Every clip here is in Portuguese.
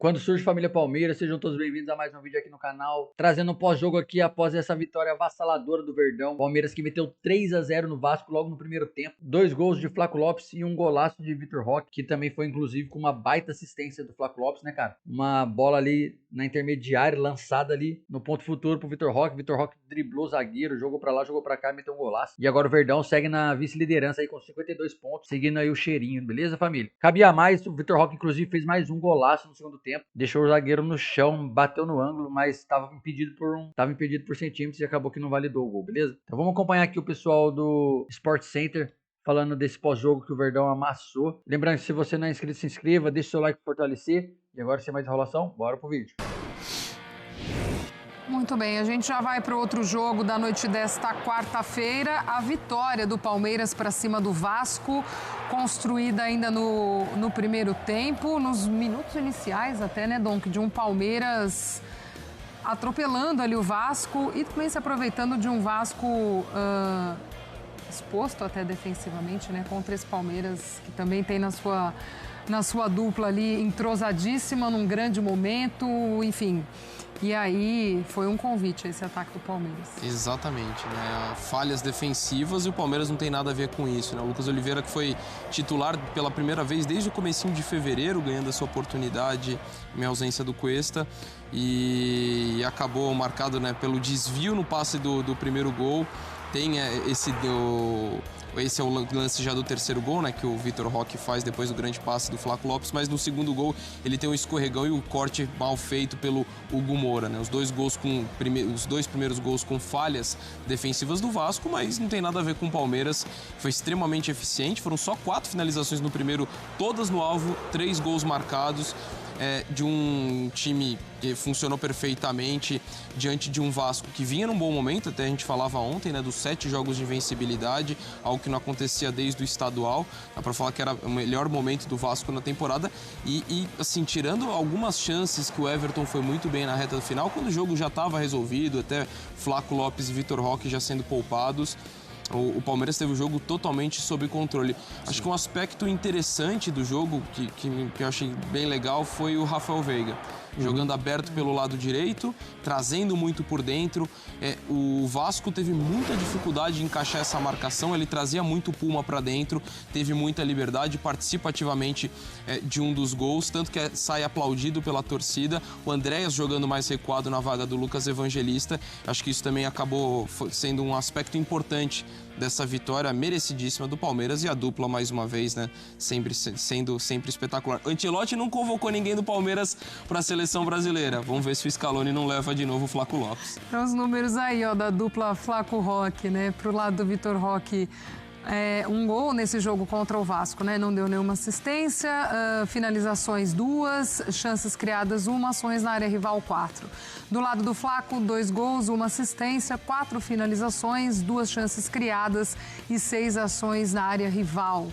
Quando surge família Palmeiras, sejam todos bem-vindos a mais um vídeo aqui no canal, trazendo um pós-jogo aqui após essa vitória avassaladora do Verdão. Palmeiras que meteu 3-0 no Vasco logo no primeiro tempo, 2 gols de Flaco Lopes e um golaço de Vitor Roque, que também foi inclusive com uma baita assistência do Flaco Lopes, né, cara? Uma bola ali na intermediária, lançada ali no ponto futuro pro Vitor Roque driblou o zagueiro, jogou pra lá, jogou pra cá e meteu um golaço. E agora o Verdão segue na vice-liderança aí com 52 pontos, seguindo aí o cheirinho, beleza, família? Cabia mais, o Vitor Roque inclusive fez mais um golaço no segundo tempo, deixou o zagueiro no chão, bateu no ângulo, mas estava impedido por centímetros e acabou que não validou o gol, beleza? Então vamos acompanhar aqui o pessoal do Sport Center falando desse pós-jogo que o Verdão amassou. Lembrando que se você não é inscrito, se inscreva, deixa o seu like para fortalecer. E agora, sem mais enrolação, bora pro vídeo. Muito bem, a gente já vai para o outro jogo da noite desta quarta-feira. A vitória do Palmeiras para cima do Vasco, construída ainda no primeiro tempo, nos minutos iniciais até, né, Donk, de um Palmeiras atropelando ali o Vasco e também se aproveitando de um Vasco exposto até defensivamente, né, contra esse Palmeiras que também tem na sua dupla ali entrosadíssima, num grande momento, enfim. E aí foi um convite esse ataque do Palmeiras. Exatamente, né? Falhas defensivas e o Palmeiras não tem nada a ver com isso, né? O Lucas Oliveira, que foi titular pela primeira vez desde o comecinho de fevereiro, ganhando essa oportunidade em ausência do Cuesta, e acabou marcado, né, pelo desvio no passe do primeiro gol. Tem esse é o lance já do terceiro gol, né, que o Vitor Roque faz depois do grande passe do Flaco Lopes, mas no segundo gol ele tem um escorregão e o corte mal feito pelo Hugo Moura, né? Os dois primeiros gols com falhas defensivas do Vasco, mas não tem nada a ver com o Palmeiras. Foi extremamente eficiente, foram só 4 finalizações no primeiro, todas no alvo, 3 gols marcados. De um time que funcionou perfeitamente diante de um Vasco que vinha num bom momento, até a gente falava ontem, né, dos 7 jogos de invencibilidade, algo que não acontecia desde o estadual. Dá pra falar que era o melhor momento do Vasco na temporada e assim, tirando algumas chances que o Everton foi muito bem na reta final, quando o jogo já estava resolvido, até Flaco Lopes e Vitor Roque já sendo poupados, o Palmeiras teve o jogo totalmente sob controle. Acho que um aspecto interessante do jogo, que eu achei bem legal, foi o Rafael Veiga. Jogando aberto pelo lado direito, trazendo muito por dentro. O Vasco teve muita dificuldade em encaixar essa marcação, ele trazia muito Puma para dentro, teve muita liberdade, participa ativamente de um dos gols, tanto que sai aplaudido pela torcida. O Andréas jogando mais recuado na vaga do Lucas Evangelista. Acho que isso também acabou sendo um aspecto importante dessa vitória merecidíssima do Palmeiras, e a dupla, mais uma vez, né, sendo sempre espetacular. Ancelotti não convocou ninguém do Palmeiras para a seleção brasileira. Vamos ver se o Scaloni não leva de novo o Flaco Lopes. Então, os números aí, ó, da dupla Flaco Roque, né, pro lado do Vitor Roque. Um gol nesse jogo contra o Vasco, né? Não deu nenhuma assistência, finalizações 2, chances criadas 1, ações na área rival 4. Do lado do Flaco, 2 gols, 1 assistência, 4 finalizações, 2 chances criadas e 6 ações na área rival.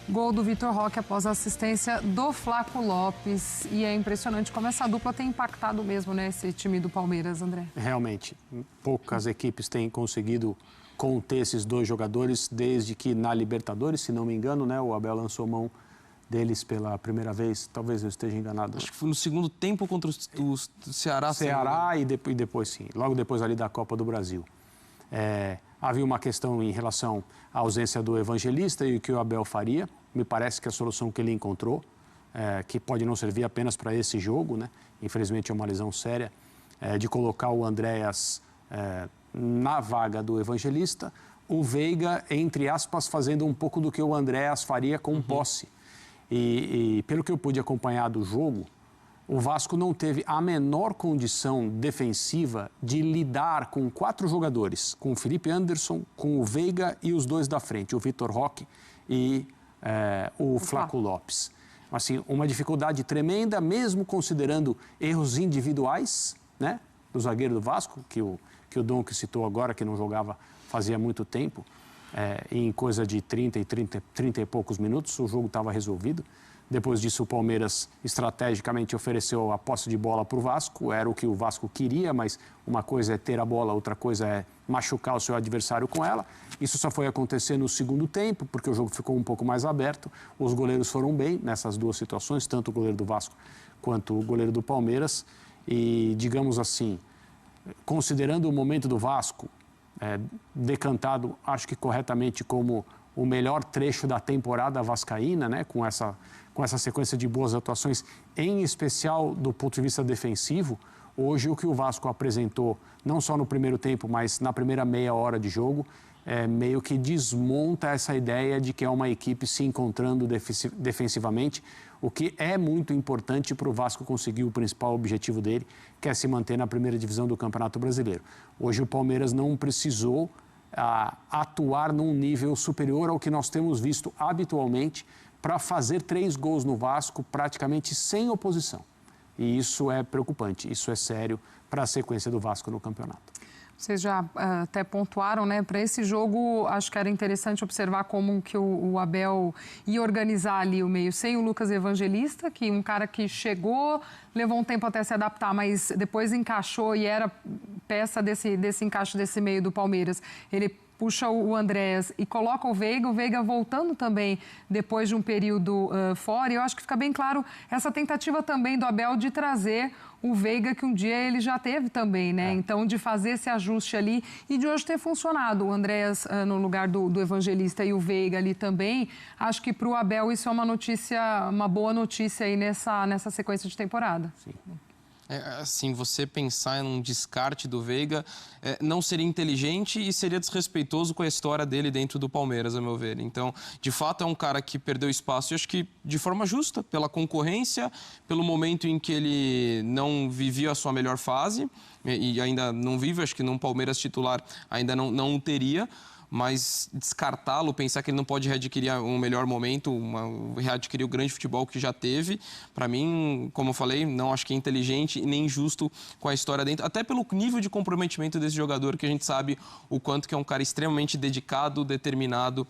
Gol do Vitor Roque após a assistência do Flaco Lopes. E é impressionante como essa dupla tem impactado mesmo, né, esse time do Palmeiras, André. Realmente, poucas equipes têm conseguido conter esses 2 jogadores desde que na Libertadores, se não me engano, né, o Abel lançou mão deles pela primeira vez, talvez eu esteja enganado. Acho que foi no segundo tempo contra o Ceará. Ceará e depois sim, logo depois ali da Copa do Brasil. Havia uma questão em relação à ausência do Evangelista e o que o Abel faria. Me parece que a solução que ele encontrou, que pode não servir apenas para esse jogo, né, infelizmente é uma lesão séria, de colocar o Andréas na vaga do Evangelista, o Veiga, entre aspas, fazendo um pouco do que o Andréas faria com posse. E pelo que eu pude acompanhar do jogo, o Vasco não teve a menor condição defensiva de lidar com 4 jogadores, com o Felipe Anderson, com o Veiga e os 2 da frente, o Vitor Roque e o Flaco Lopes. Assim, uma dificuldade tremenda, mesmo considerando erros individuais, né, do zagueiro do Vasco, que o Donk citou agora, que não jogava fazia muito tempo, em coisa de 30 e poucos minutos, o jogo estava resolvido. Depois disso, o Palmeiras estrategicamente ofereceu a posse de bola para o Vasco, era o que o Vasco queria, mas uma coisa é ter a bola, outra coisa é machucar o seu adversário com ela. Isso só foi acontecer no segundo tempo, porque o jogo ficou um pouco mais aberto. Os goleiros foram bem nessas 2 situações, tanto o goleiro do Vasco quanto o goleiro do Palmeiras. E, digamos assim, considerando o momento do Vasco, decantado, acho que corretamente, como o melhor trecho da temporada vascaína, né, com essa sequência de boas atuações, em especial do ponto de vista defensivo, hoje o que o Vasco apresentou, não só no primeiro tempo, mas na primeira meia hora de jogo, meio que desmonta essa ideia de que é uma equipe se encontrando defensivamente, o que é muito importante para o Vasco conseguir o principal objetivo dele, que é se manter na primeira divisão do Campeonato Brasileiro. Hoje o Palmeiras não precisou atuar num nível superior ao que nós temos visto habitualmente para fazer 3 gols no Vasco praticamente sem oposição. E isso é preocupante, isso é sério para a sequência do Vasco no campeonato. Vocês já até pontuaram, né? Para esse jogo, acho que era interessante observar como que o Abel ia organizar ali o meio sem o Lucas Evangelista, que um cara que chegou, levou um tempo até se adaptar, mas depois encaixou e era peça desse encaixe desse meio do Palmeiras. Ele puxa o Andréas e coloca o Veiga voltando também depois de um período fora. E eu acho que fica bem claro essa tentativa também do Abel de trazer o Veiga, que um dia ele já teve também, né? Então, de fazer esse ajuste ali e de hoje ter funcionado. O Andréas no lugar do Evangelista e o Veiga ali também. Acho que para o Abel isso é uma boa notícia aí nessa sequência de temporada. Sim. Assim, você pensar em um descarte do Veiga não seria inteligente e seria desrespeitoso com a história dele dentro do Palmeiras, a meu ver. Então, de fato, é um cara que perdeu espaço, e acho que de forma justa, pela concorrência, pelo momento em que ele não vivia a sua melhor fase, e ainda não vive, acho que num Palmeiras titular ainda não teria. Mas descartá-lo, pensar que ele não pode readquirir um melhor momento, readquirir o grande futebol que já teve, para mim, como eu falei, não acho que é inteligente e nem justo com a história dentro, até pelo nível de comprometimento desse jogador, que a gente sabe o quanto que é um cara extremamente dedicado, determinado,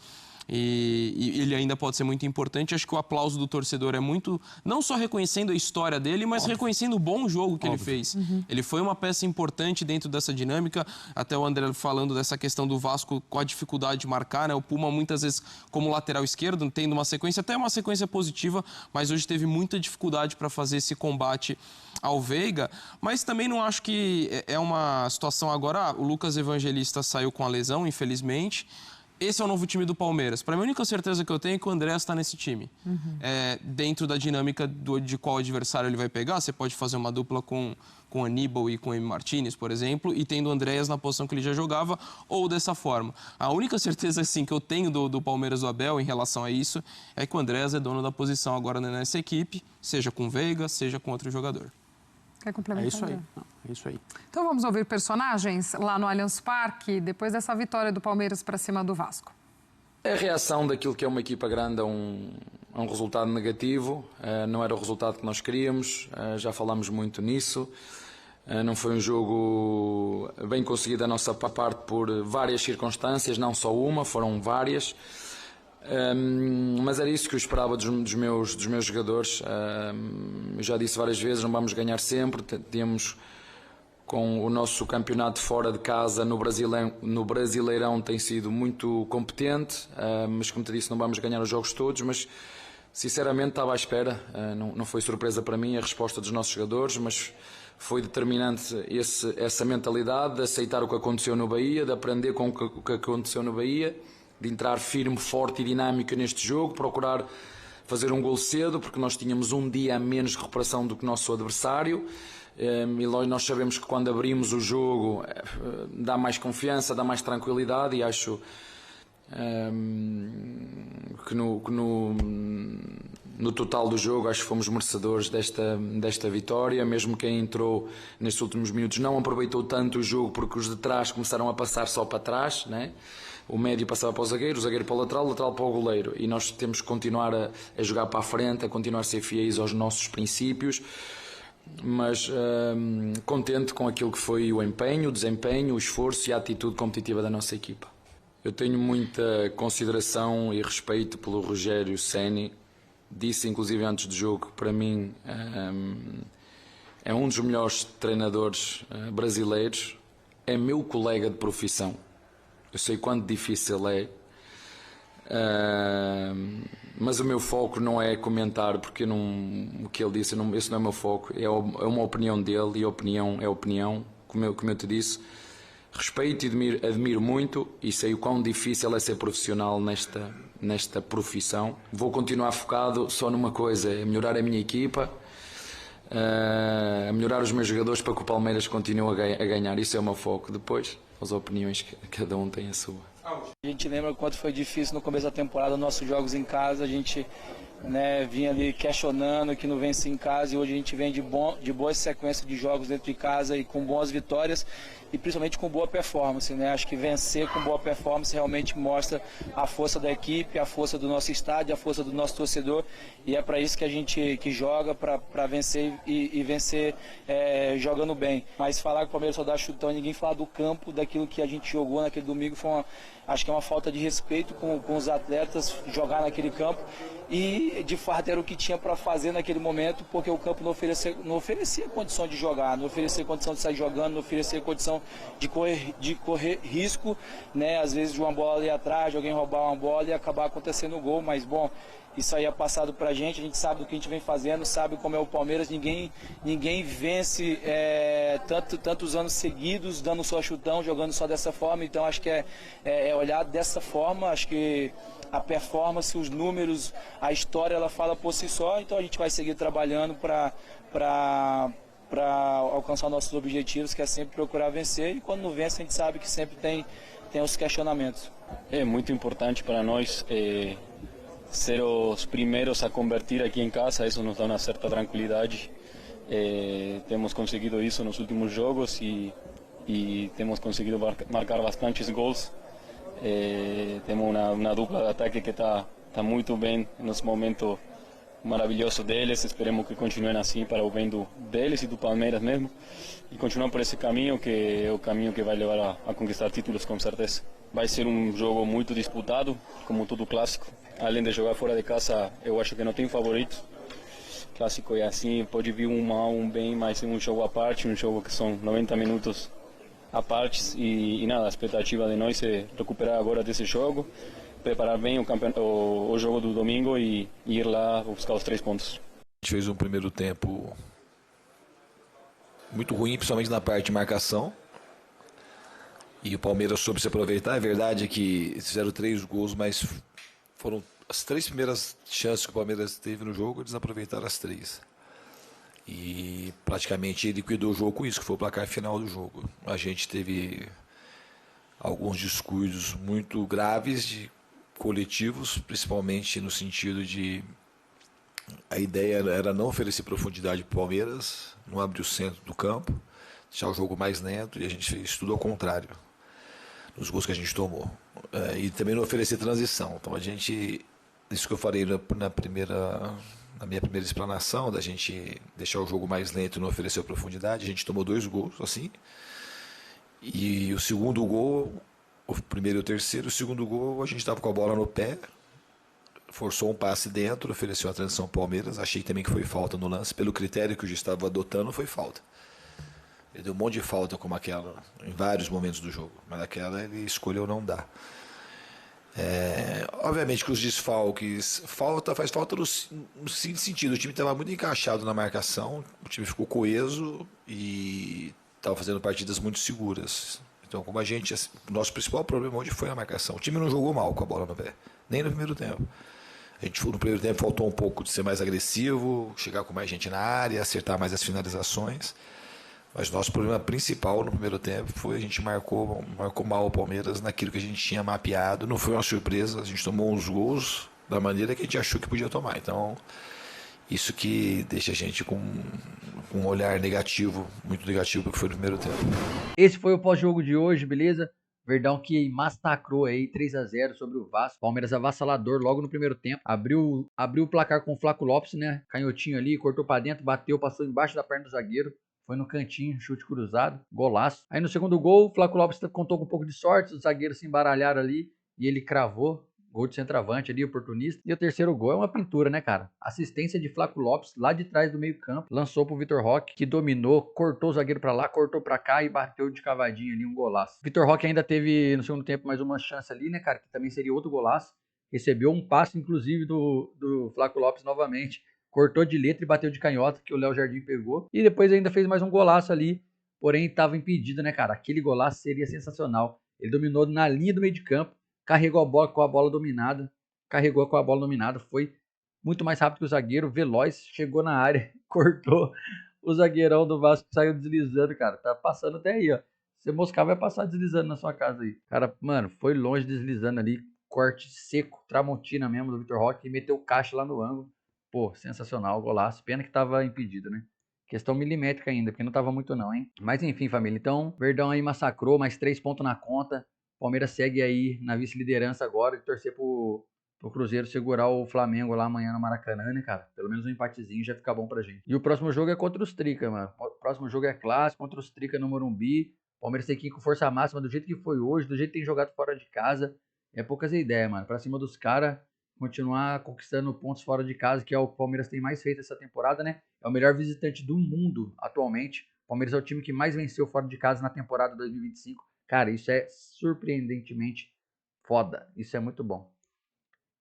e ele ainda pode ser muito importante. Acho que o aplauso do torcedor é muito, não só reconhecendo a história dele, mas reconhecendo o bom jogo que ele fez. Ele foi uma peça importante dentro dessa dinâmica, até o André falando dessa questão do Vasco com a dificuldade de marcar, né? O Puma muitas vezes como lateral esquerdo, tendo uma sequência, até uma sequência positiva, mas hoje teve muita dificuldade para fazer esse combate ao Veiga, mas também não acho que é uma situação agora, o Lucas Evangelista saiu com a lesão, infelizmente. Esse é o novo time do Palmeiras. Para mim, a única certeza que eu tenho é que o André está nesse time. Dentro da dinâmica de qual adversário ele vai pegar, você pode fazer uma dupla com Aníbal e com M. Martínez, por exemplo, e tendo o Andréas na posição que ele já jogava, ou dessa forma. A única certeza assim, que eu tenho do Palmeiras do Abel em relação a isso é que o Andréas é dono da posição agora nessa equipe, seja com Veiga, seja com outro jogador. Quer complementar? É isso aí. É isso aí. Então vamos ouvir personagens lá no Allianz Parque, depois dessa vitória do Palmeiras para cima do Vasco. É a reação daquilo que é uma equipa grande a um resultado negativo. Não era o resultado que nós queríamos, já falámos muito nisso. Não foi um jogo bem conseguido da nossa parte por várias circunstâncias, não só uma, foram várias. Mas era isso que eu esperava dos meus jogadores. Eu já disse várias vezes, não vamos ganhar sempre. Temos, com o nosso campeonato fora de casa no Brasileirão tem sido muito competente, mas como te disse, não vamos ganhar os jogos todos, mas sinceramente estava à espera. Não foi surpresa para mim a resposta dos nossos jogadores, mas foi determinante essa mentalidade de aceitar o que aconteceu no Bahia, de aprender com o que aconteceu no Bahia, de entrar firme, forte e dinâmico neste jogo, procurar fazer um gol cedo, porque nós tínhamos um dia a menos de recuperação do que o nosso adversário, e nós sabemos que quando abrimos o jogo dá mais confiança, dá mais tranquilidade, e acho que no total do jogo acho que fomos merecedores desta vitória. Mesmo quem entrou nestes últimos minutos não aproveitou tanto o jogo, porque os de trás começaram a passar só para trás, né? O médio passava para o zagueiro para o lateral para o goleiro, e nós temos que continuar a jogar para a frente, a continuar a ser fiéis aos nossos princípios, mas contente com aquilo que foi o empenho, o desempenho, o esforço e a atitude competitiva da nossa equipa. Eu tenho muita consideração e respeito pelo Rogério Ceni. Disse inclusive antes do jogo que para mim é um dos melhores treinadores brasileiros, é meu colega de profissão. Eu sei quanto difícil é, Mas o meu foco não é comentar, porque o que ele disse, esse não é o meu foco. É uma opinião dele, e a opinião é opinião, como eu te disse. Respeito e admiro muito, e sei o quão difícil é ser profissional nesta profissão. Vou continuar focado só numa coisa, é melhorar a minha equipa, a melhorar os meus jogadores para que o Palmeiras continue a ganhar. Isso é o meu foco. Depois, as opiniões, cada um tem a sua. A gente lembra o quanto foi difícil no começo da temporada, nossos jogos em casa, a gente vinha ali questionando que não vence em casa, e hoje a gente vem de boas sequências de jogos dentro de casa e com boas vitórias e principalmente com boa performance, né? Acho que vencer com boa performance realmente mostra a força da equipe, a força do nosso estádio, a força do nosso torcedor, e é para isso que a gente joga, para vencer e vencer jogando bem. Mas falar que o Palmeiras só dá chutão, ninguém fala do campo, daquilo que a gente jogou naquele domingo, acho que é uma falta de respeito com os atletas jogar naquele campo, e de fato era o que tinha para fazer naquele momento, porque o campo não oferecia condição de jogar, não oferecia condição de sair jogando, não oferecia condição de correr risco, né? Às vezes de uma bola ali atrás, de alguém roubar uma bola e acabar acontecendo o gol, mas bom, isso aí é passado pra gente, a gente sabe do que a gente vem fazendo, sabe como é o Palmeiras, ninguém vence tantos anos seguidos dando só chutão, jogando só dessa forma, então acho que é olhar dessa forma, acho que a performance, os números, a história, ela fala por si só, então a gente vai seguir trabalhando para alcançar nossos objetivos, que é sempre procurar vencer, e quando não vence a gente sabe que sempre tem os questionamentos. É muito importante para nós ser os primeiros a convertir aqui em casa, isso nos dá uma certa tranquilidade. Temos conseguido isso nos últimos jogos e temos conseguido marcar bastantes gols. Temos uma dupla de ataque que está muito bem nesse momento maravilhoso deles. Esperemos que continuem assim para o bem deles e do Palmeiras mesmo, e continuar por esse caminho, que é o caminho que vai levar a conquistar títulos com certeza. Vai ser um jogo muito disputado, como todo clássico. Além de jogar fora de casa, eu acho que não tem favorito. Clássico é assim, pode vir um mal, um bem, mas é um jogo à parte, um jogo que são 90 minutos à parte, e nada, a expectativa de nós é recuperar agora desse jogo, preparar bem o jogo do domingo e ir lá buscar os 3 pontos. A gente fez um primeiro tempo muito ruim, principalmente na parte de marcação, e o Palmeiras soube se aproveitar. É verdade que fizeram 3 gols, mas foram as 3 primeiras chances que o Palmeiras teve no jogo, eles aproveitaram as 3. E praticamente ele liquidou o jogo com isso, que foi o placar final do jogo. A gente teve alguns descuidos muito graves de coletivos, principalmente no sentido de a ideia era não oferecer profundidade para o Palmeiras, não abrir o centro do campo, deixar o jogo mais lento, e a gente fez tudo ao contrário nos gols que a gente tomou. E também não oferecer transição. Então a gente, isso que eu falei na minha primeira explanação, da gente deixar o jogo mais lento e não oferecer profundidade, a gente tomou 2 gols assim, e o segundo gol, o primeiro e o terceiro, o segundo gol a gente estava com a bola no pé, forçou um passe dentro, ofereceu a transição ao Palmeiras, achei também que foi falta no lance, pelo critério que o juiz estava adotando, foi falta. Ele deu um monte de falta como aquela em vários momentos do jogo, mas aquela ele escolheu não dar. Obviamente que os desfalques faz falta no seguinte sentido: o time estava muito encaixado na marcação, o time ficou coeso e estava fazendo partidas muito seguras. Então, como o nosso principal problema hoje foi a marcação. O time não jogou mal com a bola no pé, nem no primeiro tempo. No primeiro tempo faltou um pouco de ser mais agressivo, chegar com mais gente na área, acertar mais as finalizações. Mas nosso problema principal no primeiro tempo foi a gente marcou mal o Palmeiras naquilo que a gente tinha mapeado. Não foi uma surpresa, a gente tomou uns gols da maneira que a gente achou que podia tomar. Então, isso que deixa a gente com um olhar negativo, muito negativo do que foi no primeiro tempo. Esse foi o pós-jogo de hoje, beleza? Verdão que massacrou aí 3-0 sobre o Vasco. Palmeiras avassalador logo no primeiro tempo. Abriu o placar com o Flaco Lopes, né? Canhotinho ali, cortou pra dentro, bateu, passou embaixo da perna do zagueiro. Foi no cantinho, chute cruzado, golaço. Aí no segundo gol, o Flaco Lopes contou com um pouco de sorte, os zagueiros se embaralharam ali e ele cravou. Gol de centroavante ali, oportunista. E o terceiro gol é uma pintura, né, cara? Assistência de Flaco Lopes lá de trás do meio campo. Lançou pro Vitor Roque, que dominou, cortou o zagueiro pra lá, cortou pra cá e bateu de cavadinho ali, um golaço. Vitor Roque ainda teve no segundo tempo mais uma chance ali, né, cara? Que também seria outro golaço. recebeu um passe, inclusive, do Flaco Lopes novamente. Cortou de letra e bateu de canhota, que o Léo Jardim pegou. E depois ainda fez mais um golaço ali, porém estava impedido, né, cara? Aquele golaço seria sensacional. Ele dominou na linha do meio de campo, carregou a bola com a bola dominada, foi muito mais rápido que o zagueiro, veloz, chegou na área, cortou. O zagueirão do Vasco saiu deslizando, cara. Tá passando até aí, ó. Você moscar vai passar deslizando na sua casa aí. Cara, mano, foi longe deslizando ali. Corte seco, Tramontina mesmo do Vitor Roque. E meteu o caixa lá no ângulo. Pô, sensacional, golaço. Pena que tava impedido, né? Questão milimétrica ainda, porque não tava muito não, hein? Mas enfim, família. Então, Verdão aí massacrou, mais 3 pontos na conta. Palmeiras segue aí na vice-liderança agora. E torcer pro Cruzeiro segurar o Flamengo lá amanhã no Maracanã, né, cara? Pelo menos um empatezinho já fica bom pra gente. E o próximo jogo é contra os Trica, mano. O próximo jogo é clássico, contra os Trica no Morumbi. Palmeiras tem que ir com força máxima, do jeito que foi hoje, do jeito que tem jogado fora de casa. É poucas ideias, mano. Pra cima dos caras, continuar conquistando pontos fora de casa, que é o que o Palmeiras tem mais feito essa temporada, né? É o melhor visitante do mundo atualmente. O Palmeiras é o time que mais venceu fora de casa na temporada 2025. Cara, isso é surpreendentemente foda. Isso é muito bom.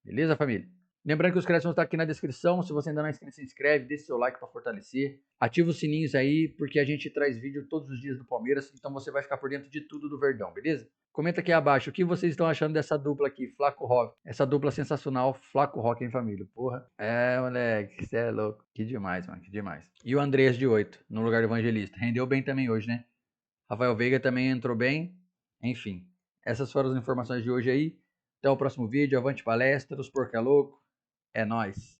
Beleza, família? Lembrando que os créditos vão estar aqui na descrição. Se você ainda não é inscrito, se inscreve, deixa seu like para fortalecer. Ativa os sininhos aí, porque a gente traz vídeo todos os dias do Palmeiras. Então você vai ficar por dentro de tudo do Verdão, beleza? Comenta aqui abaixo o que vocês estão achando dessa dupla aqui, Flaco Roque. Essa dupla sensacional, Flaco Roque, hein, família? Porra. É, moleque, você é louco. Que demais, mano, que demais. E o Andrés de 8, no lugar do Evangelista. Rendeu bem também hoje, né? Rafael Veiga também entrou bem. Enfim, essas foram as informações de hoje aí. Até o próximo vídeo. Avante palestra, os porca louco. É nóis.